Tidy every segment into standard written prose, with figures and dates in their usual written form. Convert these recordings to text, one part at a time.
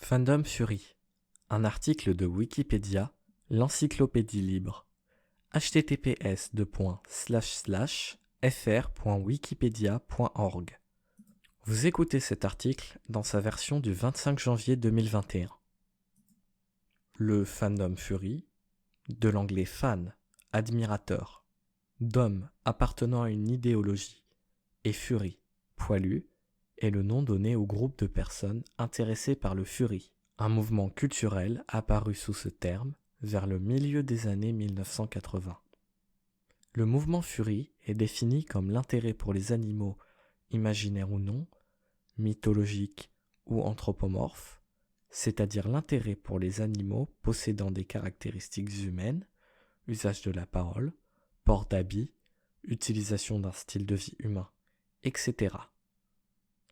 Fandom Fury, un article de Wikipédia, l'encyclopédie libre. https://fr.wikipedia.org. Vous écoutez cet article dans sa version du 25 janvier 2021. Le Fandom Fury, de l'anglais fan, admirateur, dom appartenant à une idéologie, et fury, poilu, est le nom donné au groupe de personnes intéressées par le fury, un mouvement culturel apparu sous ce terme vers le milieu des années 1980. Le mouvement fury est défini comme l'intérêt pour les animaux, imaginaires ou non, mythologiques ou anthropomorphes, c'est-à-dire l'intérêt pour les animaux possédant des caractéristiques humaines, usage de la parole, port d'habits, utilisation d'un style de vie humain, etc.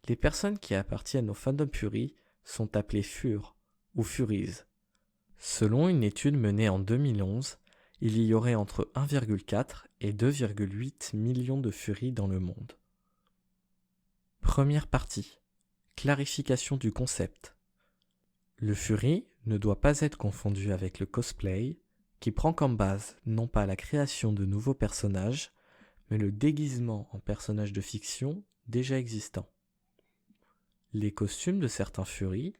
Les personnes qui appartiennent au fandom fury sont appelées fur ou furies. Selon une étude menée en 2011, il y aurait entre 1,4 et 2,8 millions de furies dans le monde. Première partie. Clarification du concept. Le fury ne doit pas être confondu avec le cosplay, qui prend comme base non pas la création de nouveaux personnages, mais le déguisement en personnages de fiction déjà existants. Les costumes de certains furies,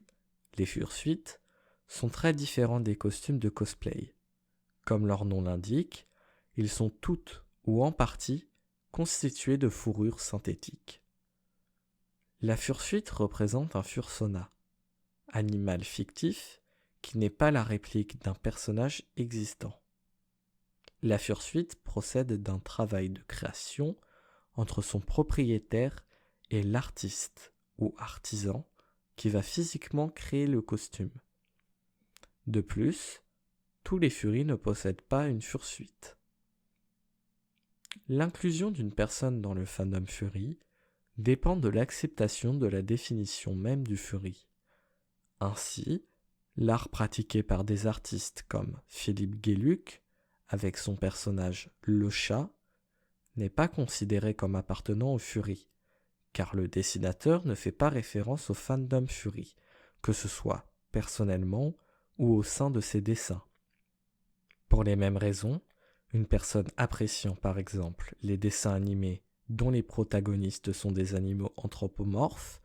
les fursuites, sont très différents des costumes de cosplay. Comme leur nom l'indique, ils sont toutes ou en partie constitués de fourrures synthétiques. La fursuite représente un fursona, animal fictif qui n'est pas la réplique d'un personnage existant. La fursuite procède d'un travail de création entre son propriétaire et l'artiste ou artisan qui va physiquement créer le costume. De plus, tous les furies ne possèdent pas une fursuite. L'inclusion d'une personne dans le fandom fury dépend de l'acceptation de la définition même du fury. Ainsi, l'art pratiqué par des artistes comme Philippe Gueluc, avec son personnage Le Chat, n'est pas considéré comme appartenant au fury, car le dessinateur ne fait pas référence au fandom fury, que ce soit personnellement ou au sein de ses dessins. Pour les mêmes raisons, une personne appréciant par exemple les dessins animés dont les protagonistes sont des animaux anthropomorphes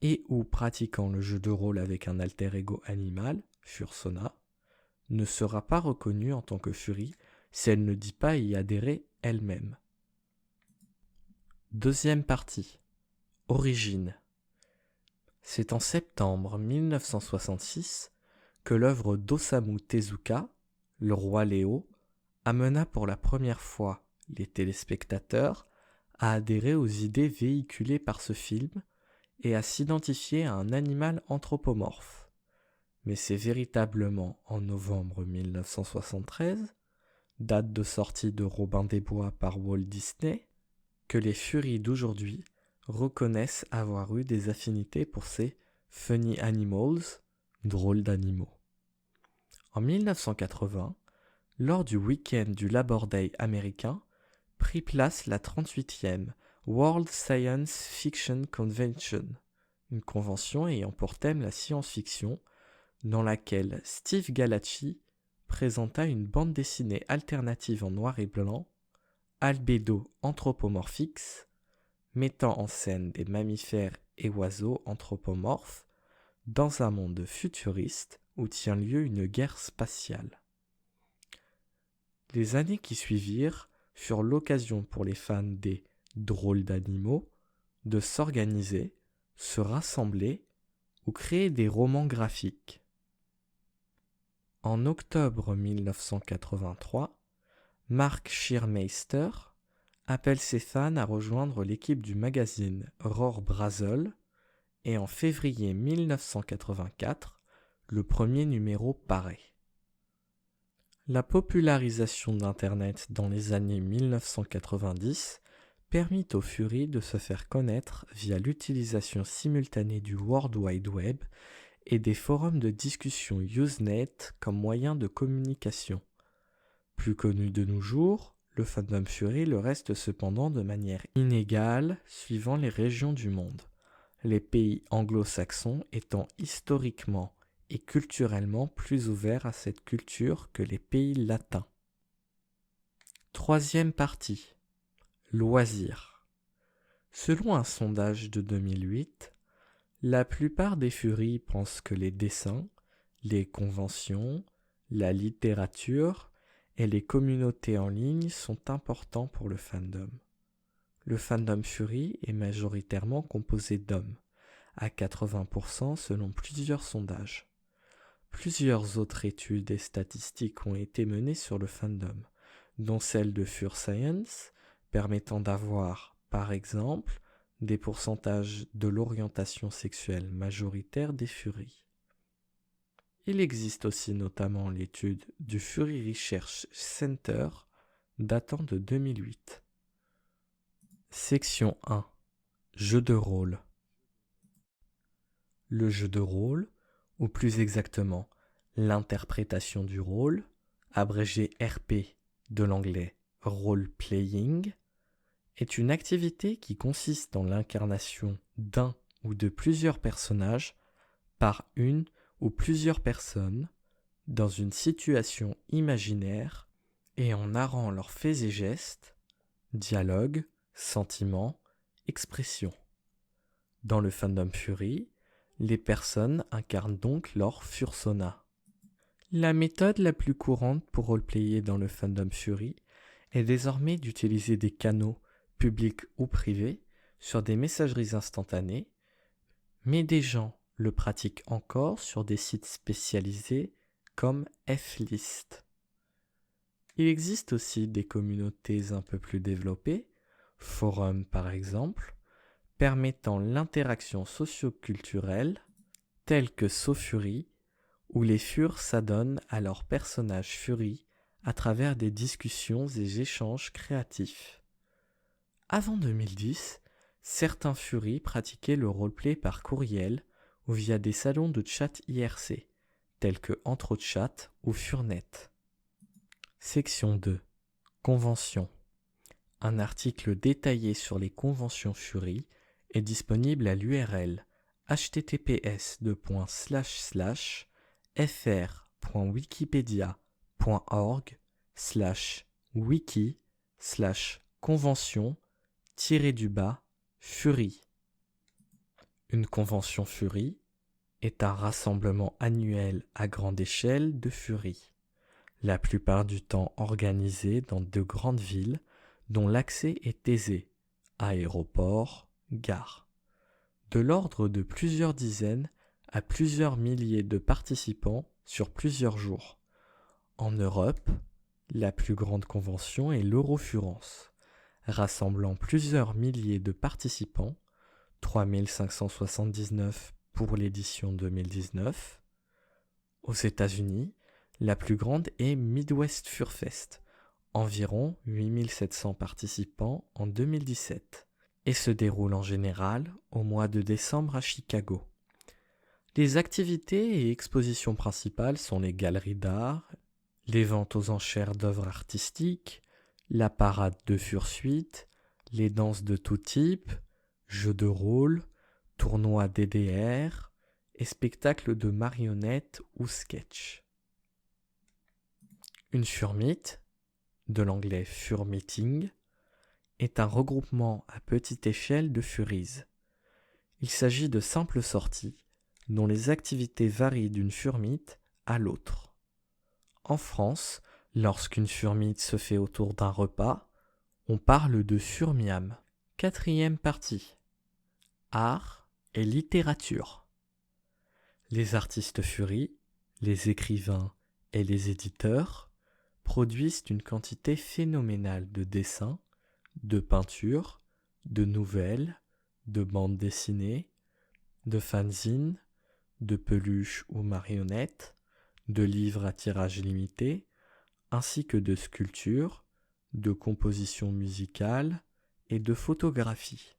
et ou pratiquant le jeu de rôle avec un alter ego animal, fursona, ne sera pas reconnue en tant que fury si elle ne dit pas y adhérer elle-même. Deuxième partie. Origine. C'est en septembre 1966 que l'œuvre d'Osamu Tezuka, Le Roi Léo, amena pour la première fois les téléspectateurs à adhérer aux idées véhiculées par ce film et à s'identifier à un animal anthropomorphe. Mais c'est véritablement en novembre 1973, date de sortie de Robin des Bois par Walt Disney, que les furies d'aujourd'hui reconnaissent avoir eu des affinités pour ces funny animals, drôles d'animaux. En 1980, lors du week-end du Labor Day américain, prit place la 38e World Science Fiction Convention, une convention ayant pour thème la science-fiction, dans laquelle Steve Gallacci présenta une bande dessinée alternative en noir et blanc, Albedo Anthropomorphix, mettant en scène des mammifères et oiseaux anthropomorphes dans un monde futuriste où tient lieu une guerre spatiale. Les années qui suivirent furent l'occasion pour les fans des drôles d'animaux de s'organiser, se rassembler ou créer des romans graphiques. En octobre 1983, Mark Schirmeister appelle ses fans à rejoindre l'équipe du magazine Roar Brazil et en février 1984, le premier numéro paraît. La popularisation d'Internet dans les années 1990 permit aux furies de se faire connaître via l'utilisation simultanée du World Wide Web et des forums de discussion Usenet comme moyen de communication. Plus connu de nos jours, le fandom fury le reste cependant de manière inégale suivant les régions du monde. les pays anglo-saxons étant historiquement et culturellement plus ouverts à cette culture que les pays latins. Troisième partie, loisirs. Selon un sondage de 2008, la plupart des furies pensent que les dessins, les conventions, la littérature et les communautés en ligne sont importants pour le fandom. Le fandom Fury est majoritairement composé d'hommes, à 80% selon plusieurs sondages. Plusieurs autres études et statistiques ont été menées sur le fandom, dont celle de Fur Science, permettant d'avoir, par exemple, des pourcentages de l'orientation sexuelle majoritaire des furies. Il existe aussi notamment l'étude du Fury Research Center datant de 2008. Section 1. Jeu de rôle. Le jeu de rôle, ou plus exactement l'interprétation du rôle, abrégé RP de l'anglais role-playing, est une activité qui consiste dans l'incarnation d'un ou de plusieurs personnages par une ou plusieurs personnes dans une situation imaginaire et en narrant leurs faits et gestes, dialogues, sentiments, expressions. Dans le fandom Fury, les personnes incarnent donc leur fursona. La méthode la plus courante pour roleplayer dans le fandom Fury est désormais d'utiliser des canaux, publics ou privés, sur des messageries instantanées, mais des gens le pratiquent encore sur des sites spécialisés comme F-List. Il existe aussi des communautés un peu plus développées, forums par exemple, permettant l'interaction socio-culturelle, telles que SoFury, où les furs s'adonnent à leurs personnages Fury à travers des discussions et échanges créatifs. Avant 2010, certains Fury pratiquaient le roleplay par courriel ou via des salons de chat IRC, tels que EntroChat ou Furnet. Section 2. Conventions. Un article détaillé sur les conventions Fury est disponible à l'URL https://fr.wikipedia.org/wiki/convention-Fury. Une convention Fury est un rassemblement annuel à grande échelle de Fury, la plupart du temps organisé dans de grandes villes dont l'accès est aisé, aéroports, gares. De l'ordre de plusieurs dizaines à plusieurs milliers de participants sur plusieurs jours. En Europe, la plus grande convention est l'Eurofurence, rassemblant plusieurs milliers de participants, 3579 pour l'édition 2019. Aux États-Unis, la plus grande est Midwest Furfest, environ 8700 participants en 2017, et se déroule en général au mois de décembre à Chicago. Les activités et expositions principales sont les galeries d'art, les ventes aux enchères d'œuvres artistiques, la parade de Fursuite, les danses de tout type, jeux de rôle, tournois DDR et spectacles de marionnettes ou sketch. Une Furmeet, de l'anglais Furmeeting, est un regroupement à petite échelle de Furies. Il s'agit de simples sorties dont les activités varient d'une Furmeet à l'autre. En France, lorsqu'une Furmeet se fait autour d'un repas, on parle de Furmiam. Quatrième partie. Art et littérature. Les artistes Fury, les écrivains et les éditeurs produisent une quantité phénoménale de dessins, de peintures, de nouvelles, de bandes dessinées, de fanzines, de peluches ou marionnettes, de livres à tirage limité, ainsi que de sculptures, de compositions musicales et de photographies.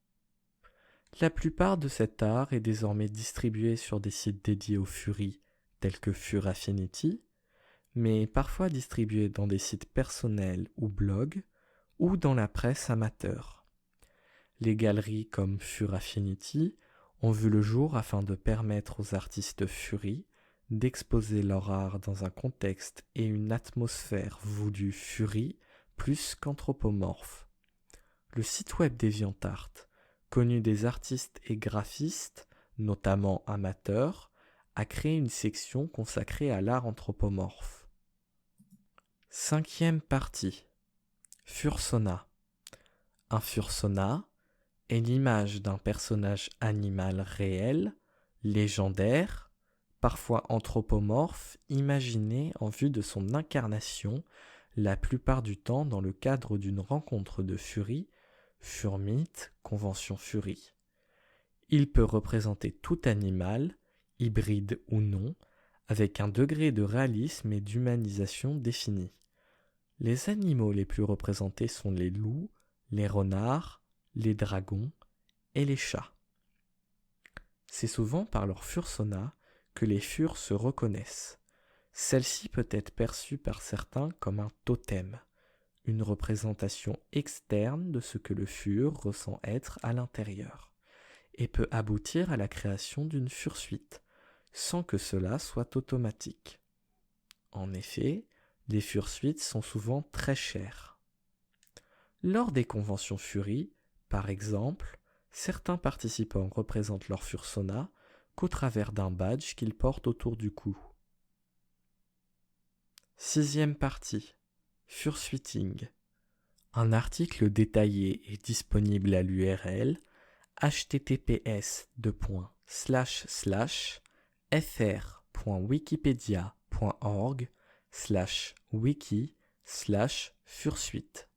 La plupart de cet art est désormais distribué sur des sites dédiés aux Fury tels que Furaffinity, mais parfois distribué dans des sites personnels ou blogs ou dans la presse amateur. Les galeries comme Furaffinity ont vu le jour afin de permettre aux artistes furies d'exposer leur art dans un contexte et une atmosphère voulue furie plus qu'anthropomorphe. Le site web DeviantArt, connu des artistes et graphistes, notamment amateurs, a créé une section consacrée à l'art anthropomorphe. 5e partie. Fursona. Un fursona est l'image d'un personnage animal réel, légendaire, parfois anthropomorphe, imaginé en vue de son incarnation, la plupart du temps dans le cadre d'une rencontre de furie, furmite, convention furie. Il peut représenter tout animal, hybride ou non, avec un degré de réalisme et d'humanisation défini. Les animaux les plus représentés sont les loups, les renards, les dragons et les chats. C'est souvent par leur fursona que les fures se reconnaissent. Celle-ci peut être perçue par certains comme un totem, une représentation externe de ce que le fure ressent être à l'intérieur, et peut aboutir à la création d'une fursuite, sans que cela soit automatique. En effet, les fursuites sont souvent très chères. Lors des conventions furie, par exemple, certains participants représentent leur fursona qu'au travers d'un badge qu'ils portent autour du cou. 6e partie. Fursuiting. Un article détaillé est disponible à l'URL https://fr.wikipedia.org/wiki/fursuite.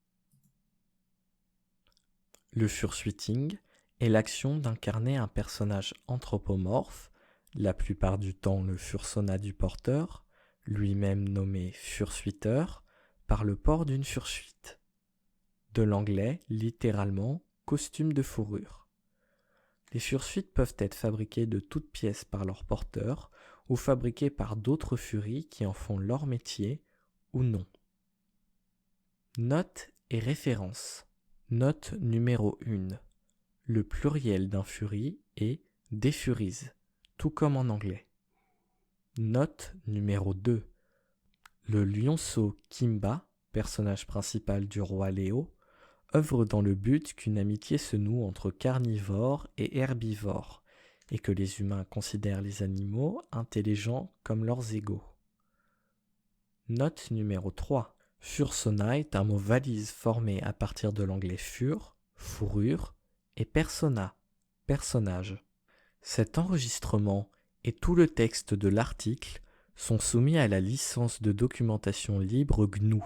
Le fursuiting est l'action d'incarner un personnage anthropomorphe, la plupart du temps le fursona du porteur, lui-même nommé fursuiteur, par le port d'une fursuite. De l'anglais, littéralement, costume de fourrure. Les fursuites peuvent être fabriquées de toutes pièces par leur porteur ou fabriquées par d'autres furies qui en font leur métier ou non. Notes et références. Note numéro 1. Le pluriel d'un furie est des furies, tout comme en anglais. Note numéro 2. Le lionceau Kimba, personnage principal du roi Léo, œuvre dans le but qu'une amitié se noue entre carnivores et herbivores, et que les humains considèrent les animaux intelligents comme leurs égaux. Note numéro 3. Fursona est un mot valise formé à partir de l'anglais fur, fourrure, et persona, personnage. Cet enregistrement et tout le texte de l'article sont soumis à la licence de documentation libre GNU,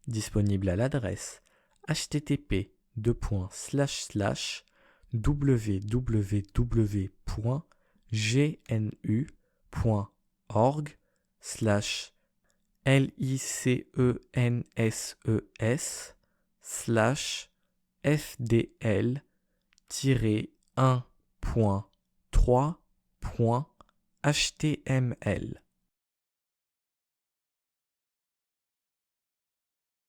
disponible à l'adresse http://www.gnu.org/licenses/fdl-1.3.html